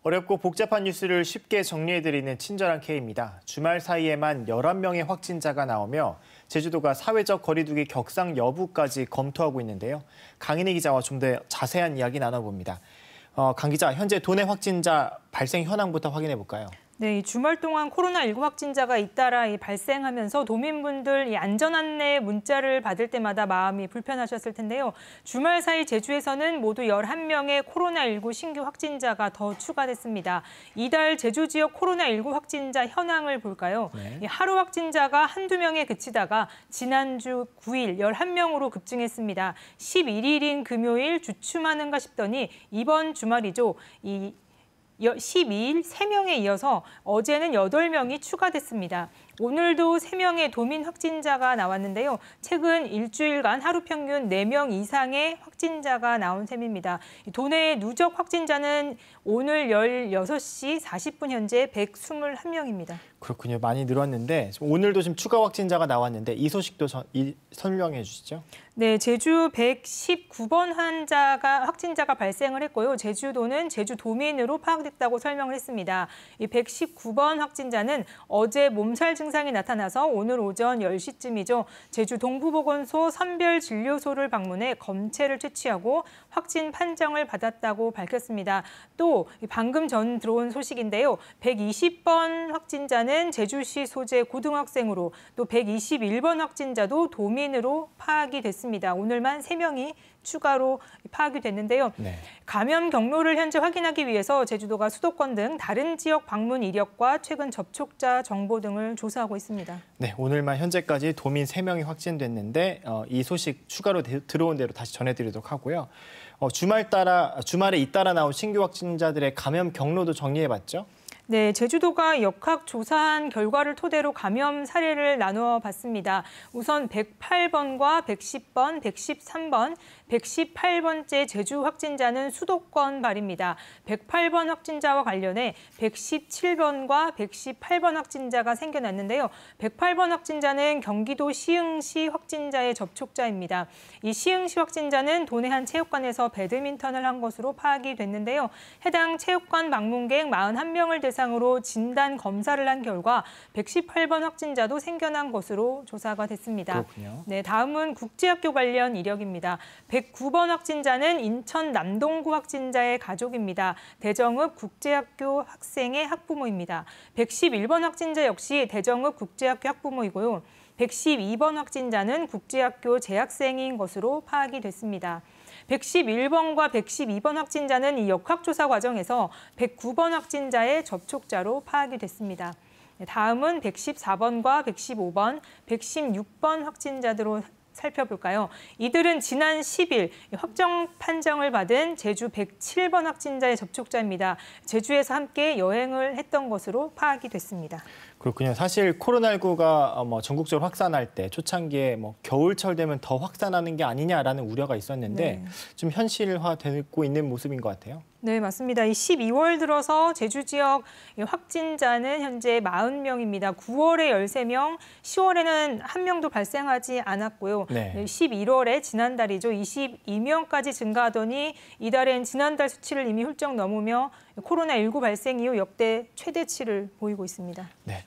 어렵고 복잡한 뉴스를 쉽게 정리해드리는 친절한 K입니다. 주말 사이에만 11명의 확진자가 나오며 제주도가 사회적 거리두기 격상 여부까지 검토하고 있는데요. 강인희 기자와 좀 더 자세한 이야기 나눠봅니다. 강 기자, 현재 도내 확진자 발생 현황부터 확인해 볼까요? 네, 이 주말 동안 코로나19 확진자가 잇따라 발생하면서 도민분들 이 안전 안내 문자를 받을 때마다 마음이 불편하셨을 텐데요. 주말 사이 제주에서는 모두 11명의 코로나19 신규 확진자가 더 추가됐습니다. 이달 제주 지역 코로나19 확진자 현황을 볼까요? 네. 하루 확진자가 한두 명에 그치다가 지난주 9일 11명으로 급증했습니다. 11일인 금요일 주춤하는가 싶더니 이번 주말이죠. 12일 3명에 이어서 어제는 8명이 추가됐습니다. 오늘도 3명의 도민 확진자가 나왔는데요. 최근 일주일간 하루 평균 4명 이상의 확진자가 나온 셈입니다. 도내 누적 확진자는 오늘 16시 40분 현재 121명입니다. 그렇군요. 많이 늘었는데 오늘도 지금 추가 확진자가 나왔는데 이 소식도 설명해 주시죠. 네, 제주 119번 확진자가 발생을 했고요. 제주도는 제주도민으로 파악됐다고 설명을 했습니다. 이 119번 확진자는 어제 몸살 증상이 나타나서 오늘 오전 10시쯤이죠. 제주 동부보건소 선별진료소를 방문해 검체를 채취하고 확진 판정을 받았다고 밝혔습니다. 또 방금 전 들어온 소식인데요. 120번 확진자는 제주시 소재 고등학생으로 또 121번 확진자도 도민으로 파악이 됐습니다. 오늘만 3명이 추가로 파악이 됐는데요. 네. 감염 경로를 현재 확인하기 위해서 제주도가 수도권 등 다른 지역 방문 이력과 최근 접촉자 정보 등을 조사하고 있습니다. 네, 오늘만 현재까지 도민 3명이 확진됐는데 이 소식 추가로 들어온 대로 다시 전해드리도록 하고요. 주말에 잇따라 나온 신규 확진자들의 감염 경로도 정리해봤죠? 네, 제주도가 역학조사한 결과를 토대로 감염 사례를 나누어 봤습니다. 우선 108번과 110번, 113번, 118번째 제주 확진자는 수도권 발입니다. 108번 확진자와 관련해 117번과 118번 확진자가 생겨났는데요. 108번 확진자는 경기도 시흥시 확진자의 접촉자입니다. 이 시흥시 확진자는 도내 한 체육관에서 배드민턴을 한 것으로 파악이 됐는데요. 해당 체육관 방문객 41명을 대상으로 진단 검사를 한 결과 118번 확진자도 생겨난 것으로 조사가 됐습니다. 그렇군요. 네, 다음은 국제학교 관련 이력입니다. 109번 확진자는 인천 남동구 확진자의 가족입니다. 대정읍 국제학교 학생의 학부모입니다. 111번 확진자 역시 대정읍 국제학교 학부모이고요. 112번 확진자는 국제학교 재학생인 것으로 파악이 됐습니다. 111번과 112번 확진자는 이 역학조사 과정에서 109번 확진자의 접촉자로 파악이 됐습니다. 다음은 114번과 115번, 116번 확진자들로 살펴볼까요? 이들은 지난 10일 확정 판정을 받은 제주 107번 확진자의 접촉자입니다. 제주에서 함께 여행을 했던 것으로 파악이 됐습니다. 그렇군요. 사실 코로나19가 전국적으로 확산할 때 초창기에 겨울철 되면 더 확산하는 게 아니냐라는 우려가 있었는데 네. 좀 현실화되고 있는 모습인 것 같아요. 네, 맞습니다. 이 12월 들어서 제주 지역 확진자는 현재 40명입니다. 9월에 13명, 10월에는 1명도 발생하지 않았고요. 네. 11월에 지난달이죠. 22명까지 증가하더니 이달엔 지난달 수치를 이미 훌쩍 넘으며 코로나19 발생 이후 역대 최대치를 보이고 있습니다. 네,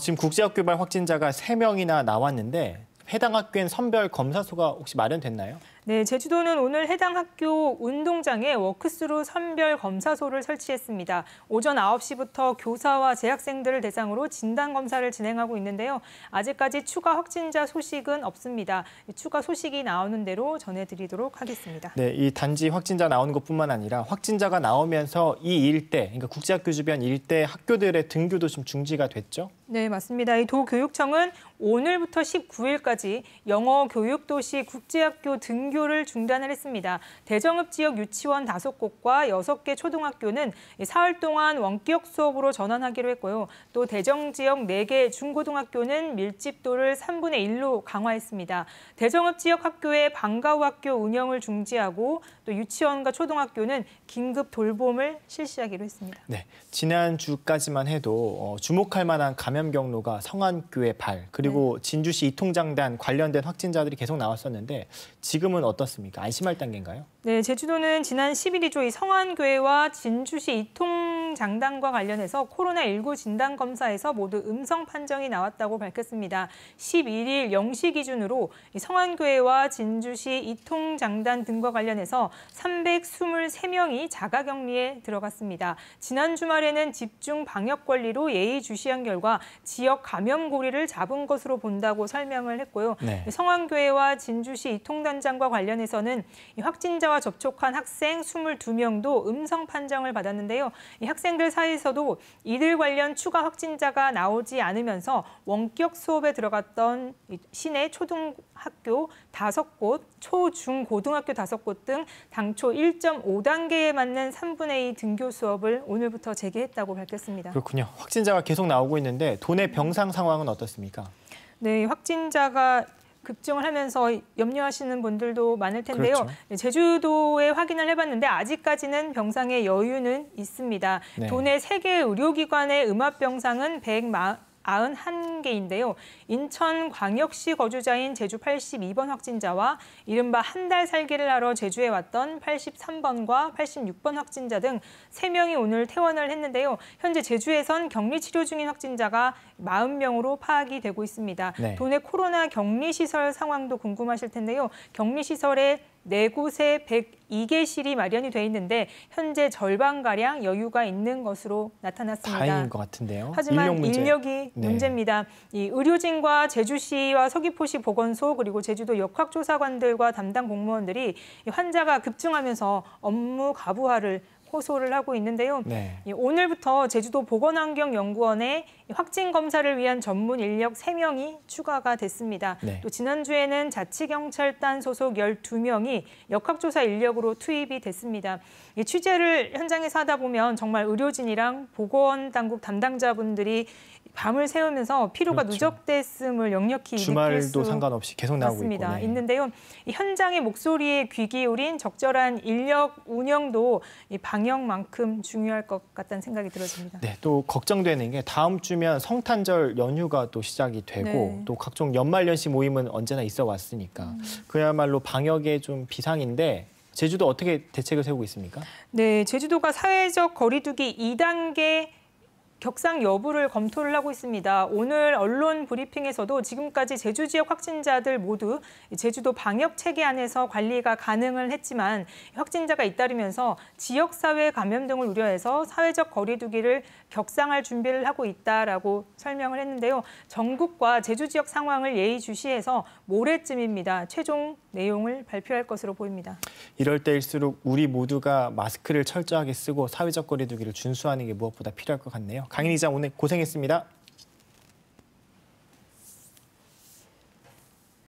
지금 국제학교발 확진자가 3명이나 나왔는데 해당 학교엔 선별 검사소가 혹시 마련됐나요? 네, 제주도는 오늘 해당 학교 운동장에 워크스루 선별 검사소를 설치했습니다. 오전 9시부터 교사와 재학생들을 대상으로 진단 검사를 진행하고 있는데요. 아직까지 추가 확진자 소식은 없습니다. 추가 소식이 나오는 대로 전해드리도록 하겠습니다. 네, 이 단지 확진자 나오는 것뿐만 아니라 확진자가 나오면서 이 일대, 그러니까 국제학교 주변 일대 학교들의 등교도 좀 중지가 됐죠? 네, 맞습니다. 이 도교육청은 오늘부터 19일까지 영어 교육도시 국제학교 등교를 중단을 했습니다. 대정읍 지역 유치원 5곳과 6개 초등학교는 사흘 동안 원격 수업으로 전환하기로 했고요. 또 대정 지역 4개 중고등학교는 밀집도를 3분의 1로 강화했습니다. 대정읍 지역 학교의 방과 후 학교 운영을 중지하고 또 유치원과 초등학교는 긴급 돌봄을 실시하기로 했습니다. 네, 지난주까지만 해도 주목할 만한 감염 경로가 성안교회 발, 그리고 진주시 이통장단 관련된 확진자들이 계속 나왔었는데 지금은 어떻습니까? 안심할 단계인가요? 네, 제주도는 지난 10일이죠. 이 성안교회와 진주시 이통 장단과 관련해서 코로나19 진단검사에서 모두 음성 판정이 나왔다고 밝혔습니다. 11일 0시 기준으로 성안교회와 진주시 이통장단 등과 관련해서 323명이 자가격리에 들어갔습니다. 지난 주말에는 집중 방역 관리로 예의주시한 결과 지역 감염 고리를 잡은 것으로 본다고 설명을 했고요. 네. 성안교회와 진주시 이통단장과 관련해서는 이 확진자와 접촉한 학생 22명도 음성 판정을 받았는데요. 이 학생들 사이에서도 이들 관련 추가 확진자가 나오지 않으면서 원격 수업에 들어갔던 시내 초등학교 5곳, 초중고등학교 5곳 등 당초 1.5단계에 맞는 3분의 2 등교 수업을 오늘부터 재개했다고 밝혔습니다. 그렇군요. 확진자가 계속 나오고 있는데 도내 병상 상황은 어떻습니까? 네, 확진자가 급증을 하면서 염려하시는 분들도 많을 텐데요. 그렇죠. 제주도에 확인을 해봤는데 아직까지는 병상의 여유는 있습니다. 네. 도내 3개 의료기관의 음압병상은 191개인데요. 인천광역시 거주자인 제주 82번 확진자와 이른바 한 달 살기를 하러 제주에 왔던 83번과 86번 확진자 등 3명이 오늘 퇴원을 했는데요. 현재 제주에선 격리 치료 중인 확진자가 40명으로 파악이 되고 있습니다. 네. 도내 코로나 격리시설 상황도 궁금하실 텐데요. 격리시설에 4곳에 102개실이 마련이 돼 있는데 현재 절반가량 여유가 있는 것으로 나타났습니다. 다행인 것 같은데요. 하지만 인력이 네. 문제입니다. 이 의료진과 제주시와 서귀포시 보건소 그리고 제주도 역학조사관들과 담당 공무원들이 이 환자가 급증하면서 업무 가부화를 호소를 하고 있는데요. 네. 오늘부터 제주도 보건환경연구원에 확진 검사를 위한 전문 인력 3명이 추가가 됐습니다. 네. 또 지난주에는 자치경찰단 소속 12명이 역학조사 인력으로 투입이 됐습니다. 이 취재를 현장에서 하다 보면 정말 의료진이랑 보건당국 담당자분들이 밤을 새우면서 피로가 그렇죠. 누적됐음을 역력히 느낄 수 주말도 상관없이 계속 나오고 맞습니다. 있고. 네. 있는데요. 이 현장의 목소리에 귀 기울인 적절한 인력 운영도 이 방역만큼 중요할 것 같다는 생각이 들어집니다. 네, 또 걱정되는 게 다음 주면 성탄절 연휴가 또 시작이 되고 네. 또 각종 연말연시 모임은 언제나 있어 왔으니까 그야말로 방역에 좀 비상인데 제주도 어떻게 대책을 세우고 있습니까? 네, 제주도가 사회적 거리두기 2단계 격상 여부를 검토를 하고 있습니다. 오늘 언론 브리핑에서도 지금까지 제주 지역 확진자들 모두 제주도 방역 체계 안에서 관리가 가능을 했지만 확진자가 잇따르면서 지역사회 감염 등을 우려해서 사회적 거리두기를 격상할 준비를 하고 있다라고 설명을 했는데요. 전국과 제주 지역 상황을 예의주시해서 모레쯤입니다. 최종 내용을 발표할 것으로 보입니다. 이럴 때일수록 우리 모두가 마스크를 철저하게 쓰고 사회적 거리두기를 준수하는 게 무엇보다 필요할 것 같네요. 강인 기자 오늘 고생했습니다.